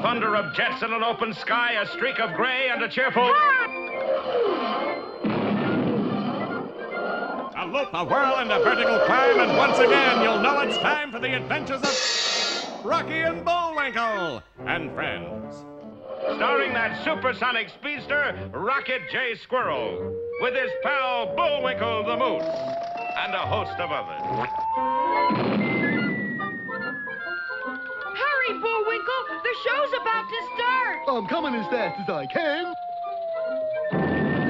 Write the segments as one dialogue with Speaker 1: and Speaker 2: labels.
Speaker 1: thunder of jets in an open sky, a streak of gray, and a cheerful...
Speaker 2: A loop, a whirl, and a vertical climb, and once again you'll know it's time for the adventures of Rocky and Bullwinkle and friends.
Speaker 1: Starring that supersonic speedster, Rocket J. Squirrel, with his pal Bullwinkle the Moose, and a host of others.
Speaker 3: Hurry, Bullwinkle! The show's about to start!
Speaker 4: I'm coming as fast as I can.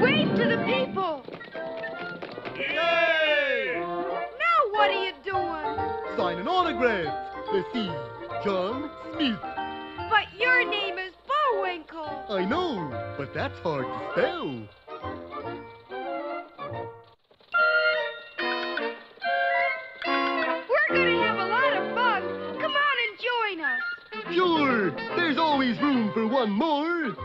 Speaker 3: Wave to the people!
Speaker 2: Yay!
Speaker 3: Now what are you doing?
Speaker 4: Signing autographs. Let's see. John Smith.
Speaker 3: But your name is Bullwinkle.
Speaker 4: I know, but that's hard to spell.
Speaker 3: We're gonna have a lot of fun. Come on and join us.
Speaker 4: Sure, there's always room for one more.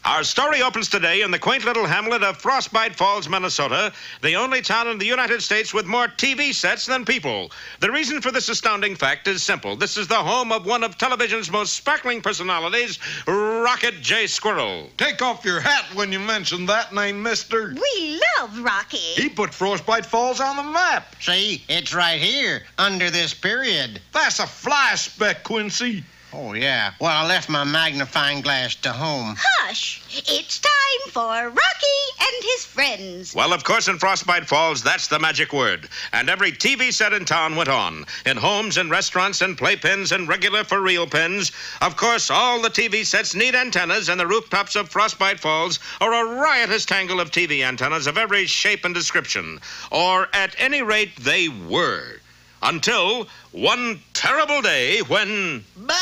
Speaker 1: Our story opens today in the quaint little hamlet of Frostbite Falls, Minnesota, the only town in the United States with more TV sets than people. The reason for this astounding fact is simple. This is the home of one of television's most sparkling personalities, Rocket J. Squirrel.
Speaker 5: Take off your hat when you mention that name, mister.
Speaker 6: We love Rocky.
Speaker 5: He put Frostbite Falls on the map.
Speaker 7: See, it's right here, under this period.
Speaker 5: That's a fly speck, Quincy.
Speaker 7: Oh, yeah. Well, I left my magnifying glass to home.
Speaker 6: Hush! It's time for Rocky and his friends.
Speaker 1: Well, of course, in Frostbite Falls, that's the magic word. And every TV set in town went on. In homes and restaurants and playpens and regular for-real pens. Of course, all the TV sets need antennas, and the rooftops of Frostbite Falls are a riotous tangle of TV antennas of every shape and description. Or, at any rate, they were. Until one terrible day when...
Speaker 7: Bah!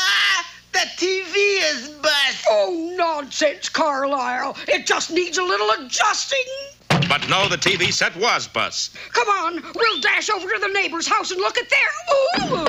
Speaker 7: The TV is bust!
Speaker 8: Oh, nonsense, Carlisle. It just needs a little adjusting.
Speaker 1: But no, the TV set was bust.
Speaker 8: Come on, we'll dash over to the neighbor's house and look at their... Ooh!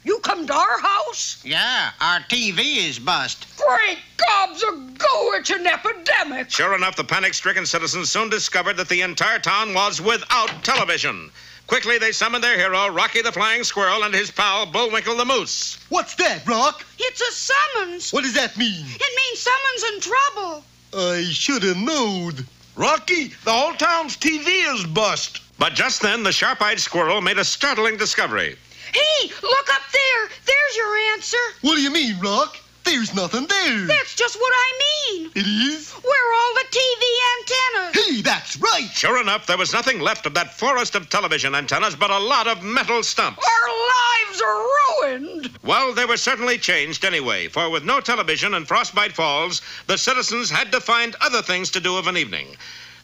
Speaker 8: You come to our house?
Speaker 7: Yeah, our TV is bust.
Speaker 8: Great gobs of go, it's an epidemic.
Speaker 1: Sure enough, the panic-stricken citizens soon discovered that the entire town was without television. Quickly, they summoned their hero, Rocky the Flying Squirrel, and his pal, Bullwinkle the Moose.
Speaker 4: What's that, Rock?
Speaker 3: It's a summons.
Speaker 4: What does that mean?
Speaker 3: It means someone's in trouble.
Speaker 4: I should have knowed.
Speaker 5: Rocky, the whole town's TV is bust.
Speaker 1: But just then, the sharp-eyed squirrel made a startling discovery.
Speaker 3: Hey, look up there. There's your answer.
Speaker 4: What do you mean, Rock? There's nothing there.
Speaker 3: That's just what I mean.
Speaker 4: It is?
Speaker 3: Where are all the TV antennas?
Speaker 4: Hey, that's right.
Speaker 1: Sure enough, there was nothing left of that forest of television antennas but a lot of metal stumps.
Speaker 8: Our lives are ruined.
Speaker 1: Well, they were certainly changed anyway, for with no television in Frostbite Falls, the citizens had to find other things to do of an evening.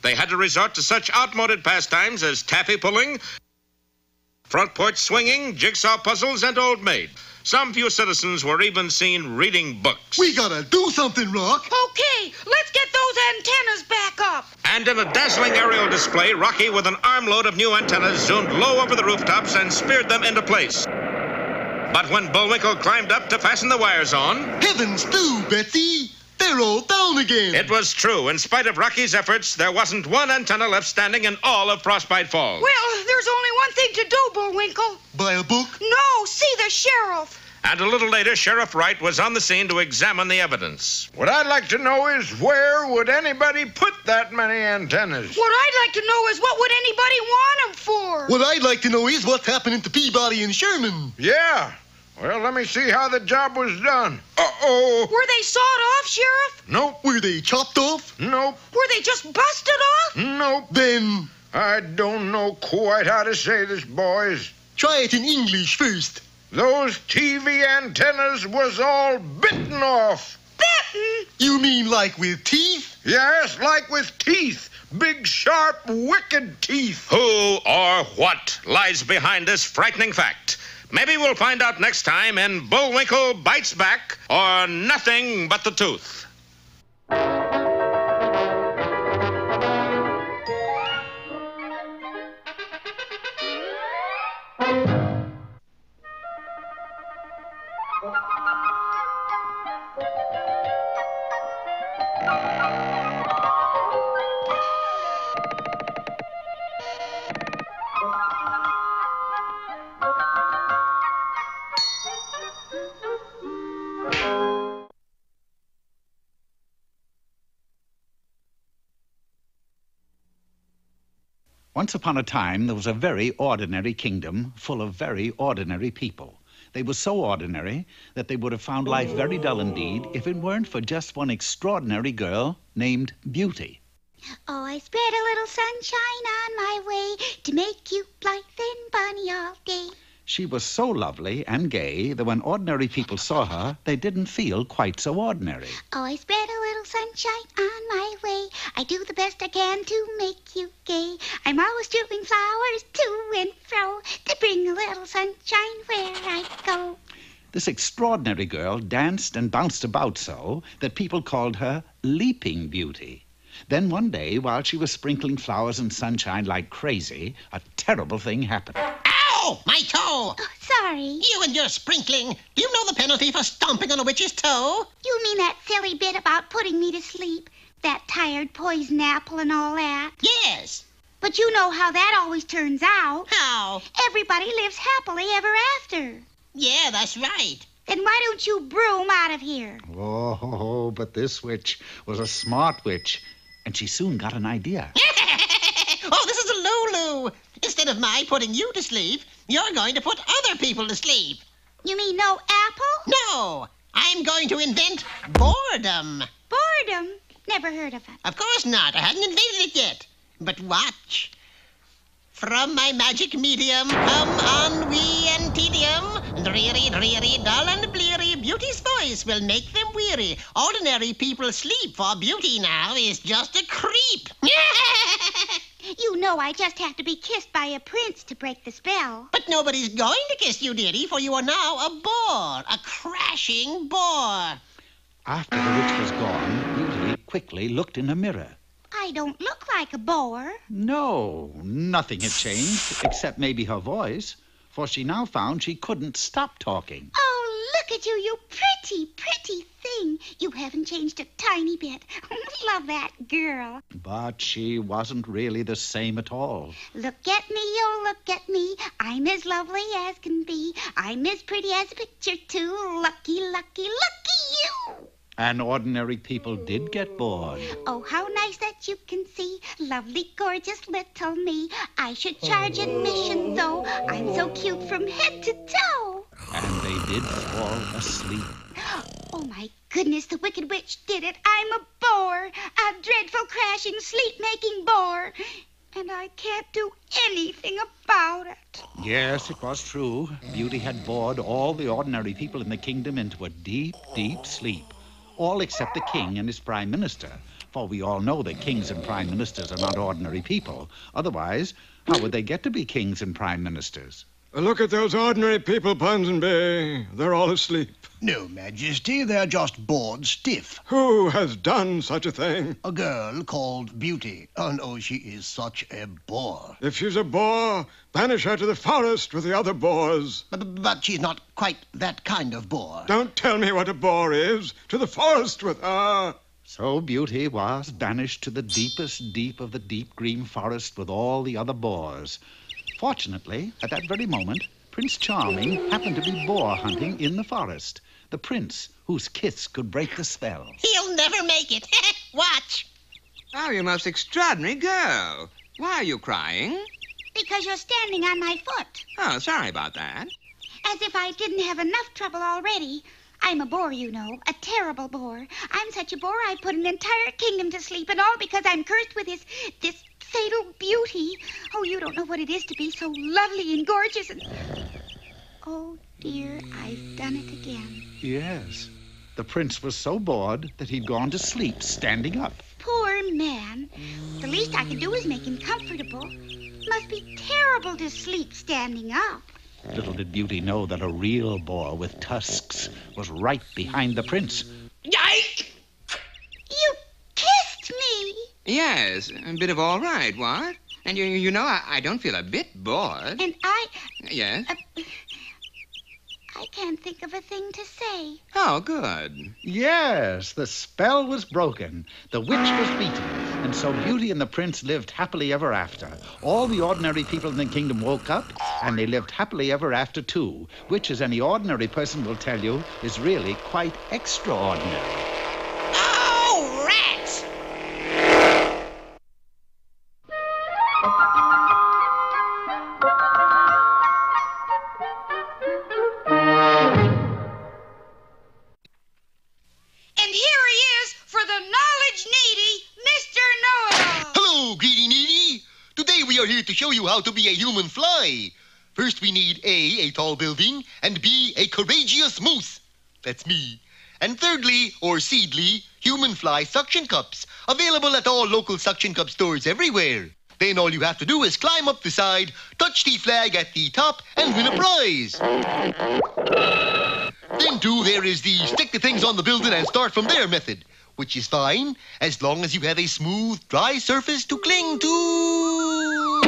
Speaker 1: They had to resort to such outmoded pastimes as taffy pulling, front porch swinging, jigsaw puzzles, and old maid. Some few citizens were even seen reading books.
Speaker 4: We gotta do something, Rock.
Speaker 3: Okay, let's get those antennas back up.
Speaker 1: And in a dazzling aerial display, Rocky, with an armload of new antennas, zoomed low over the rooftops and speared them into place. But when Bullwinkle climbed up to fasten the wires on...
Speaker 4: Heavens do, Betsy. They're all down again.
Speaker 1: It was true. In spite of Rocky's efforts, there wasn't one antenna left standing in all of Frostbite Falls.
Speaker 3: Well, there's only one thing to do, Bullwinkle.
Speaker 4: Buy a book?
Speaker 3: No, see the sheriff.
Speaker 1: And a little later, Sheriff Wright was on the scene to examine the evidence.
Speaker 5: What I'd like to know is where would anybody put that many antennas?
Speaker 3: What I'd like to know is what would anybody want them for?
Speaker 4: What I'd like to know is what's happening to Peabody and Sherman.
Speaker 5: Yeah. Well, let me see how the job was done. Uh-oh.
Speaker 3: Were they sawed off, Sheriff?
Speaker 5: Nope.
Speaker 4: Were they chopped off?
Speaker 5: Nope.
Speaker 3: Were they just busted off?
Speaker 5: Nope.
Speaker 4: Then
Speaker 5: I don't know quite how to say this, boys.
Speaker 4: try it in English first.
Speaker 5: Those TV antennas was all bitten off.
Speaker 3: Bitten?
Speaker 4: You mean like with teeth?
Speaker 5: Yes, like with teeth. Big, sharp, wicked teeth.
Speaker 1: Who or what lies behind this frightening fact? Maybe we'll find out next time in Bullwinkle Bites Back or Nothing But the Tooth.
Speaker 9: Once upon a time, there was a very ordinary kingdom full of very ordinary people. They were so ordinary that they would have found life very dull indeed if it weren't for just one extraordinary girl named Beauty.
Speaker 6: Oh, I spread a little sunshine on my way to make you blithe and bunny all day.
Speaker 9: She was so lovely and gay that when ordinary people saw her, they didn't feel quite so ordinary.
Speaker 6: Oh, I spread a little sunshine on my way. I do the best I can to make you gay. I'm always strewing flowers to and fro to bring a little sunshine where I go.
Speaker 9: This extraordinary girl danced and bounced about so that people called her Leaping Beauty. Then one day, while she was sprinkling flowers and sunshine like crazy, a terrible thing happened.
Speaker 7: Ow! My toe!
Speaker 6: Oh, sorry.
Speaker 7: You and your sprinkling. Do you know the penalty for stomping on a witch's toe?
Speaker 6: You mean that silly bit about putting me to sleep? That tired poison apple and all that?
Speaker 7: Yes.
Speaker 6: But you know how that always turns out.
Speaker 7: How?
Speaker 6: Everybody lives happily ever after.
Speaker 7: Yeah, that's right.
Speaker 6: Then why don't you broom out of here?
Speaker 9: Oh, but this witch was a smart witch, and she soon got an idea.
Speaker 7: Oh, this is a Lulu. Instead of my putting you to sleep, you're going to put other people to sleep.
Speaker 6: You mean no apple?
Speaker 7: No, I'm going to invent boredom.
Speaker 6: Boredom? Never heard of it.
Speaker 7: Of course not. I hadn't invented it yet. But watch. From my magic medium come ennui and tedium. Dreary, dreary, dull and bleary. Beauty's voice will make them weary. Ordinary people sleep, for Beauty now is just a creep.
Speaker 6: You know I just have to be kissed by a prince to break the spell.
Speaker 7: But nobody's going to kiss you, dearie, for you are now a bore. A crashing bore.
Speaker 9: After the witch was gone, Beauty quickly looked in a mirror.
Speaker 6: I don't look like a bore.
Speaker 9: No, nothing had changed, except maybe her voice, for she now found she couldn't stop talking.
Speaker 6: Oh, look at you, you pretty, pretty thing. You haven't changed a tiny bit. Love that girl.
Speaker 9: But she wasn't really the same at all.
Speaker 6: Look at me, oh, look at me. I'm as lovely as can be. I'm as pretty as a picture, too. Lucky, lucky, lucky you.
Speaker 9: And ordinary people did get bored.
Speaker 6: Oh, how nice that you can see. Lovely, gorgeous little me. I should charge admission, though. I'm so cute from head to toe.
Speaker 9: And they did fall asleep.
Speaker 6: Oh, my goodness, the Wicked Witch did it. I'm a bore. A dreadful, crashing, sleep-making bore. And I can't do anything about it.
Speaker 9: Yes, it was true. Beauty had bored all the ordinary people in the kingdom into a deep, deep sleep. All except the king and his prime minister. For we all know that kings and prime ministers are not ordinary people. Otherwise, how would they get to be kings and prime ministers?
Speaker 4: Look at those ordinary people, Ponsonby. They're all asleep.
Speaker 10: No, Majesty, they're just bored stiff.
Speaker 4: Who has done such a thing?
Speaker 10: A girl called Beauty. And oh, she is such a bore.
Speaker 4: If she's a bore, banish her to the forest with the other boars.
Speaker 10: But she's not quite that kind of bore.
Speaker 4: Don't tell me what a bore is. To the forest with her.
Speaker 9: So Beauty was banished to the deepest deep of the deep green forest with all the other boars. Fortunately, at that very moment, Prince Charming happened to be boar hunting in the forest. The prince whose kiss could break the spell.
Speaker 7: He'll never make it. Watch.
Speaker 11: Oh, you most extraordinary girl. Why are you crying?
Speaker 6: Because you're standing on my foot.
Speaker 11: Oh, sorry about that.
Speaker 6: As if I didn't have enough trouble already. I'm a bore, you know, a terrible bore. I'm such a bore I'd put an entire kingdom to sleep, and all because I'm cursed with this fatal beauty. Oh, you don't know what it is to be so lovely and gorgeous and... Oh, dear, I've done it again.
Speaker 9: Yes. The prince was so bored that he'd gone to sleep standing up.
Speaker 6: Poor man. The least I can do is make him comfortable. Must be terrible to sleep standing up.
Speaker 9: Little did Beauty know that a real boar with tusks was right behind the prince.
Speaker 11: Yike!
Speaker 6: You kissed me.
Speaker 11: Yes, a bit of all right, what? And you know, I don't feel a bit bored.
Speaker 6: And I...
Speaker 11: Yes?
Speaker 6: I can't think of a thing to say.
Speaker 11: Oh, good.
Speaker 9: Yes, the spell was broken. The witch was beaten. And so Beauty and the prince lived happily ever after. All the ordinary people in the kingdom woke up, and they lived happily ever after, too. Which, as any ordinary person will tell you, is really quite extraordinary.
Speaker 7: Oh, rats!
Speaker 3: And here he is for the knowledge-needy Mr. Know-It-All.
Speaker 10: Hello, Greedy Needy. Today we are here to show you how to be a human fly. First we need A tall building, and B, a courageous moose. That's me. And thirdly, or seedly, human fly suction cups. Available at all local suction cup stores everywhere. Then all you have to do is climb up the side, touch the flag at the top, and win a prize. Then, too, there is the stick the things on the building and start from there method, which is fine as long as you have a smooth, dry surface to cling to.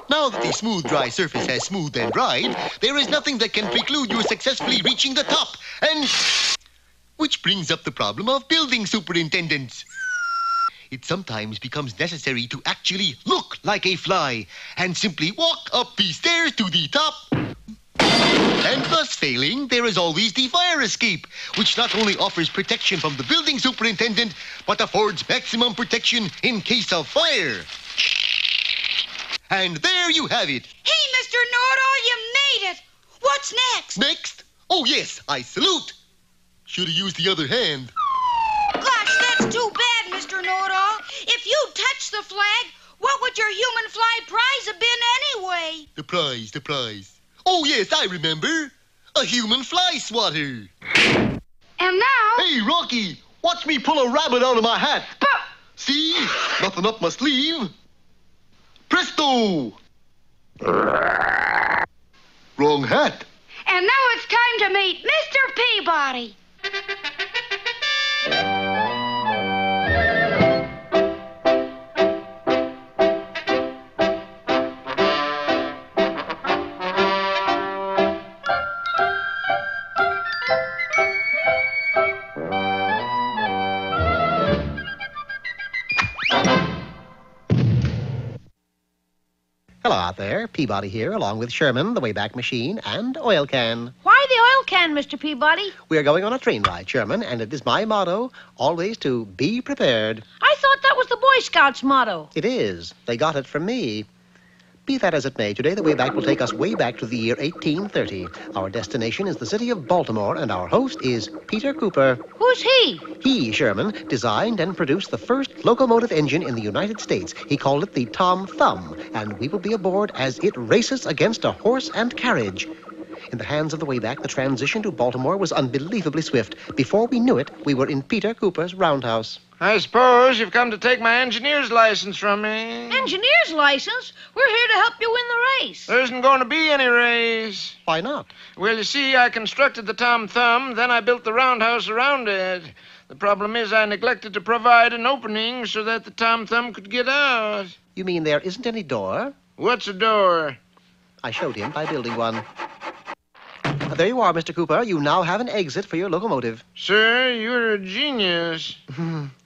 Speaker 10: Now that the smooth, dry surface has smoothed and dried, there is nothing that can preclude you successfully reaching the top, and... which brings up the problem of building superintendents. It sometimes becomes necessary to actually look like a fly and simply walk up the stairs to the top. And thus failing, there is always the fire escape, which not only offers protection from the building superintendent, but affords maximum protection in case of fire. And there you have it.
Speaker 3: Hey, Mr. Know-It-All, you made it. What's next?
Speaker 10: Next? Oh, yes, I salute. Should have used the other hand.
Speaker 3: Gosh, that's too bad, Mr. Know-It-All. If you touched the flag, what would your human fly prize have been anyway?
Speaker 10: The prize. Oh, yes, I remember. A human fly swatter.
Speaker 3: And now...
Speaker 10: Hey, Rocky, watch me pull a rabbit out of my hat.
Speaker 3: But...
Speaker 10: See? Nothing up my sleeve. Presto! Wrong hat.
Speaker 3: And now it's time to meet Mr. Peabody.
Speaker 12: Hello out there, Peabody here, along with Sherman, the Wayback Machine, and Oil Can.
Speaker 13: Why the oil can, Mr. Peabody?
Speaker 12: We are going on a train ride, Sherman, and it is my motto, always to be prepared.
Speaker 13: I thought that was the Boy Scouts' motto.
Speaker 12: It is. They got it from me. Be that as it may, today the Wayback will take us way back to the year 1830. Our destination is the city of Baltimore, and our host is Peter Cooper.
Speaker 13: Who's he?
Speaker 12: He, Sherman, designed and produced the first locomotive engine in the United States. He called it the Tom Thumb, and we will be aboard as it races against a horse and carriage. In the hands of the Wayback, the transition to Baltimore was unbelievably swift. Before we knew it, we were in Peter Cooper's roundhouse.
Speaker 5: I suppose you've come to take my engineer's license from me.
Speaker 13: Engineer's license? We're here to help you win the race.
Speaker 5: There isn't going to be any race.
Speaker 12: Why not?
Speaker 5: Well, you see, I constructed the Tom Thumb, then I built the roundhouse around it. The problem is I neglected to provide an opening so that the Tom Thumb could get out.
Speaker 12: You mean there isn't any door?
Speaker 5: What's a door?
Speaker 12: I showed him by building one. There you are, Mr. Cooper. You now have an exit for your locomotive.
Speaker 5: Sir, you're a genius.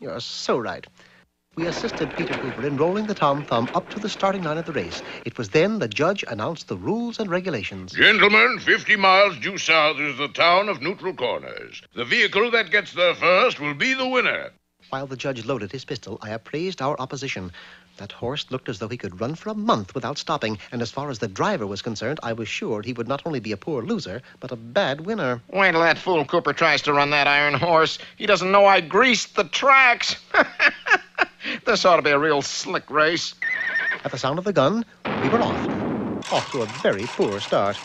Speaker 12: You're so right. We assisted Peter Cooper in rolling the Tom Thumb up to the starting line of the race. It was then the judge announced the rules and regulations.
Speaker 14: Gentlemen, 50 miles due south is the town of Neutral Corners. The vehicle that gets there first will be the winner.
Speaker 12: While the judge loaded his pistol, I appraised our opposition. That horse looked as though he could run for a month without stopping, and as far as the driver was concerned, I was sure he would not only be a poor loser, but a bad winner.
Speaker 5: Wait till that fool Cooper tries to run that iron horse. He doesn't know I greased the tracks. This ought to be a real slick race.
Speaker 12: At the sound of the gun, we were off to a very poor start.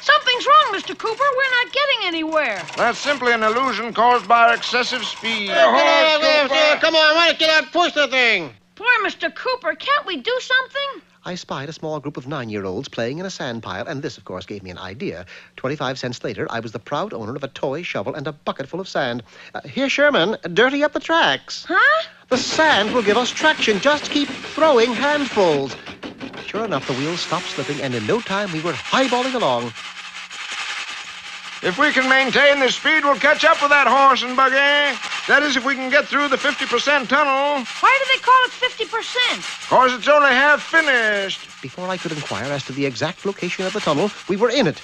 Speaker 13: Something's wrong, Mr. Cooper. We're not getting anywhere.
Speaker 5: That's simply an illusion caused by our excessive speed.
Speaker 4: Come on, let's get out and push the thing.
Speaker 13: Poor Mr. Cooper, can't we do something?
Speaker 12: I spied a small group of 9-year-olds playing in a sand pile, and this, of course, gave me an idea. 25 cents later, I was the proud owner of a toy shovel and a bucket full of sand. Here, Sherman, dirty up the tracks.
Speaker 13: Huh?
Speaker 12: The sand will give us traction. Just keep throwing handfuls. Sure enough, the wheels stopped slipping, and in no time, we were highballing along.
Speaker 5: If we can maintain this speed, we'll catch up with that horse and buggy. That is, if we can get through the 50% tunnel.
Speaker 13: Why do they call it 50%?
Speaker 5: 'Cause it's only half finished.
Speaker 12: Before I could inquire as to the exact location of the tunnel, we were in it.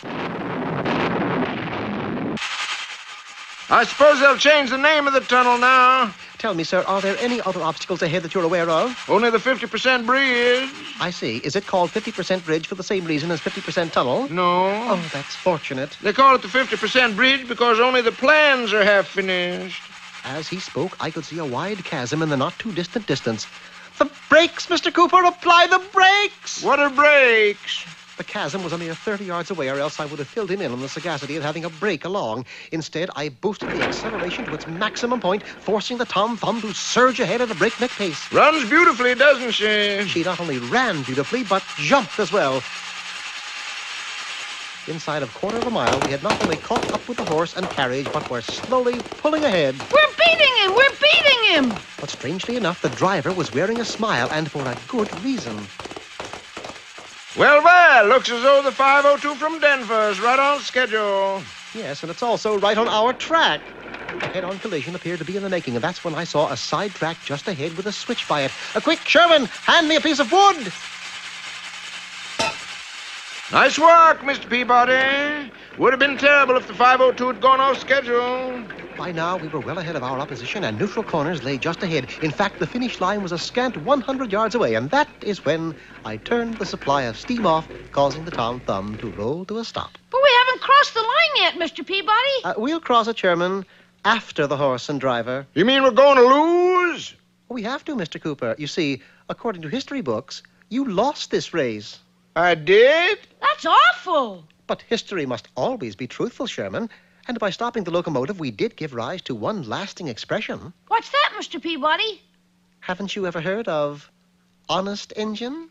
Speaker 5: I suppose they'll change the name of the tunnel now.
Speaker 12: Tell me, sir, are there any other obstacles ahead that you're aware of?
Speaker 5: Only the 50% bridge.
Speaker 12: I see. Is it called 50% bridge for the same reason as 50% tunnel?
Speaker 5: No.
Speaker 12: Oh, that's fortunate.
Speaker 5: They call it the 50% bridge because only the plans are half finished.
Speaker 12: As he spoke, I could see a wide chasm in the not-too-distant distance. The brakes, Mr. Cooper! Apply the brakes!
Speaker 5: What are brakes?
Speaker 12: The chasm was a mere 30 yards away, or else I would have filled him in on the sagacity of having a brake along. Instead, I boosted the acceleration to its maximum point, forcing the Tom Thumb to surge ahead at a breakneck pace.
Speaker 5: Runs beautifully, doesn't she?
Speaker 12: She not only ran beautifully, but jumped as well. Inside of a quarter of a mile, we had not only caught up with the horse and carriage, but were slowly pulling ahead.
Speaker 13: We're beating him! We're beating him!
Speaker 12: But strangely enough, the driver was wearing a smile, and for a good reason.
Speaker 5: Well, well, looks as though the 502 from Denver is right on schedule.
Speaker 12: Yes, and it's also right on our track. A head-on collision appeared to be in the making, and that's when I saw a side track just ahead with a switch by it. Quick, Sherman, hand me a piece of wood!
Speaker 5: Nice work, Mr. Peabody. Would have been terrible if the 502 had gone off schedule.
Speaker 12: By now, we were well ahead of our opposition, and neutral corners lay just ahead. In fact, the finish line was a scant 100 yards away, and that is when I turned the supply of steam off, causing the Tom Thumb to roll to a stop.
Speaker 13: But we haven't crossed the line yet, Mr. Peabody.
Speaker 12: We'll cross it, Sherman, after the horse and driver.
Speaker 5: You mean we're going to lose?
Speaker 12: We have to, Mr. Cooper. You see, according to history books, you lost this race.
Speaker 5: I did?
Speaker 13: That's awful.
Speaker 12: But history must always be truthful, Sherman. And by stopping the locomotive, we did give rise to one lasting expression.
Speaker 13: What's that, Mr. Peabody?
Speaker 12: Haven't you ever heard of honest engine?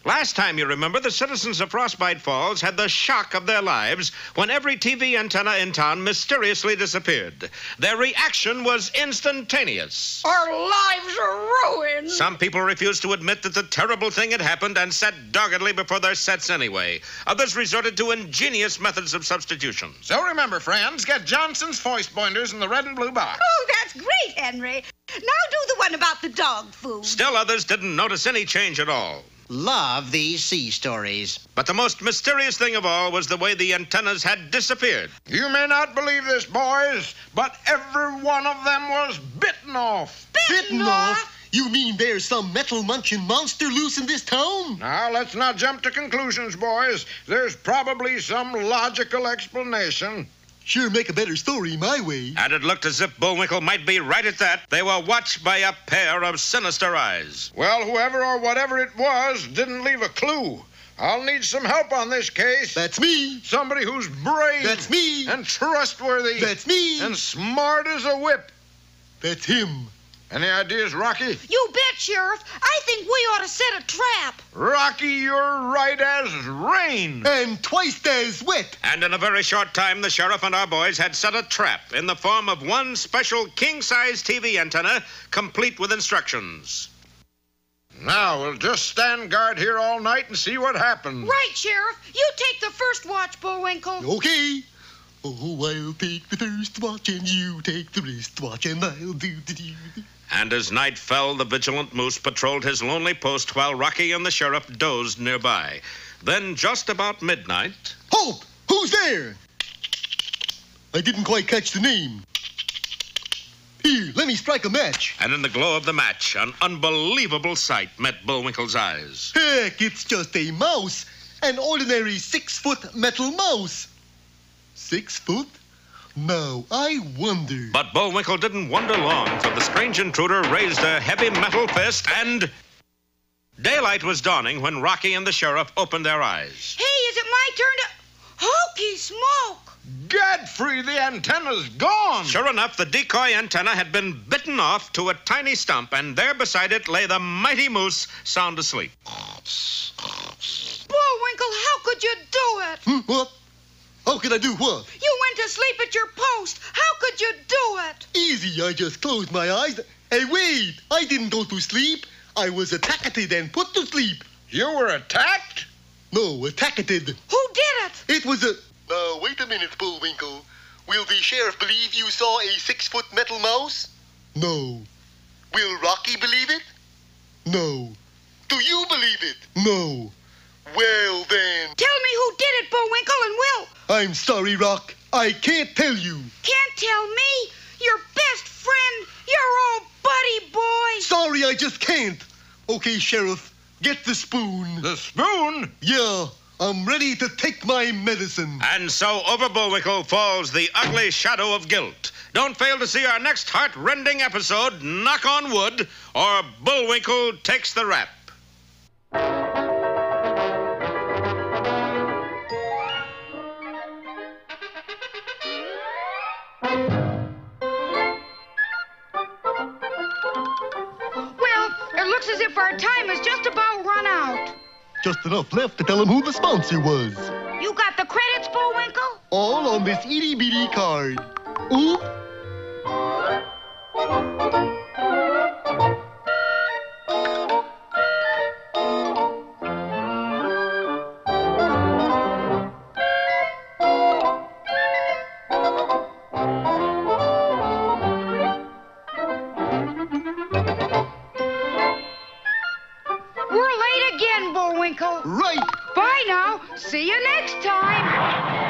Speaker 1: Last time, you remember, the citizens of Frostbite Falls had the shock of their lives when every TV antenna in town mysteriously disappeared. Their reaction was instantaneous.
Speaker 8: Our lives are ruined.
Speaker 1: Some people refused to admit that the terrible thing had happened and sat doggedly before their sets anyway. Others resorted to ingenious methods of substitution.
Speaker 15: So remember, friends, get Johnson's Foist Boinders in the red and blue box.
Speaker 16: Oh, that's great, Henry. Now do the one about the dog food.
Speaker 1: Still others didn't notice any change at all.
Speaker 17: Love these sea stories.
Speaker 1: But the most mysterious thing of all was the way the antennas had disappeared.
Speaker 14: You may not believe this, boys, but every one of them was bitten off.
Speaker 10: Bitten off? You mean there's some metal-munching monster loose in this town?
Speaker 14: Now, let's not jump to conclusions, boys. There's probably some logical explanation.
Speaker 10: Sure make a better story my way.
Speaker 1: And it looked as if Bullwinkle might be right at that. They were watched by a pair of sinister eyes.
Speaker 14: Well, whoever or whatever it was didn't leave a clue. I'll need some help on this case.
Speaker 10: That's me.
Speaker 14: Somebody who's brave.
Speaker 10: That's me.
Speaker 14: And trustworthy.
Speaker 10: That's me.
Speaker 14: And smart as a whip.
Speaker 10: That's him.
Speaker 14: Any ideas, Rocky?
Speaker 3: You bet, Sheriff. I think we ought to set a trap.
Speaker 14: Rocky, you're right as rain.
Speaker 10: And twice as wet.
Speaker 1: And in a very short time, the sheriff and our boys had set a trap in the form of one special king-size TV antenna, complete with instructions.
Speaker 14: Now, we'll just stand guard here all night and see what happens.
Speaker 3: Right, Sheriff. You take the first watch, Bullwinkle.
Speaker 10: Okay. Oh, I'll take the first watch and you take the wristwatch and I'll do the do.
Speaker 1: And as night fell, the vigilant moose patrolled his lonely post while Rocky and the sheriff dozed nearby. Then, just about midnight...
Speaker 10: Halt! Who's there? I didn't quite catch the name. Here, let me strike a match.
Speaker 1: And in the glow of the match, an unbelievable sight met Bullwinkle's eyes.
Speaker 10: Heck, it's just a mouse. An ordinary 6-foot metal mouse. 6 foot? Now, I wonder.
Speaker 1: But Bullwinkle didn't wonder long, for the strange intruder raised a heavy metal fist and... Daylight was dawning when Rocky and the sheriff opened their eyes.
Speaker 3: Hey, is it my turn to... Hokey smoke!
Speaker 15: Godfrey, the antenna's gone.
Speaker 1: Sure enough, the decoy antenna had been bitten off to a tiny stump, and there beside it lay the mighty moose, sound asleep.
Speaker 3: Bullwinkle, how could you do it?
Speaker 10: What? How could I do what?
Speaker 3: You went to sleep at your post. How could you do it?
Speaker 10: Easy, I just closed my eyes. Hey, wait! I didn't go to sleep. I was attacked and put to sleep.
Speaker 15: You were attacked?
Speaker 10: No, attacked. Who
Speaker 3: did it?
Speaker 10: It was a... Now, wait a minute, Bullwinkle. Will the sheriff believe you saw a 6-foot metal mouse? No. Will Rocky believe it? No. Do you believe it? No. Well, then...
Speaker 3: Tell me who did it, Bullwinkle, and Will.
Speaker 10: I'm sorry, Rock. I can't tell you.
Speaker 3: Can't tell me? Your best friend, your old buddy boy.
Speaker 10: Sorry, I just can't. Okay, Sheriff, get the spoon.
Speaker 15: The spoon?
Speaker 10: Yeah, I'm ready to take my medicine.
Speaker 1: And so over Bullwinkle falls the ugly shadow of guilt. Don't fail to see our next heart-rending episode, Knock on Wood, or Bullwinkle Takes the Rap.
Speaker 3: Looks as if our time has just about run out.
Speaker 10: Just enough left to tell him who the sponsor was.
Speaker 3: You got the credits, Bullwinkle?
Speaker 10: All on this itty-bitty card. Oop.
Speaker 3: Right.
Speaker 6: Bye now. See you next time.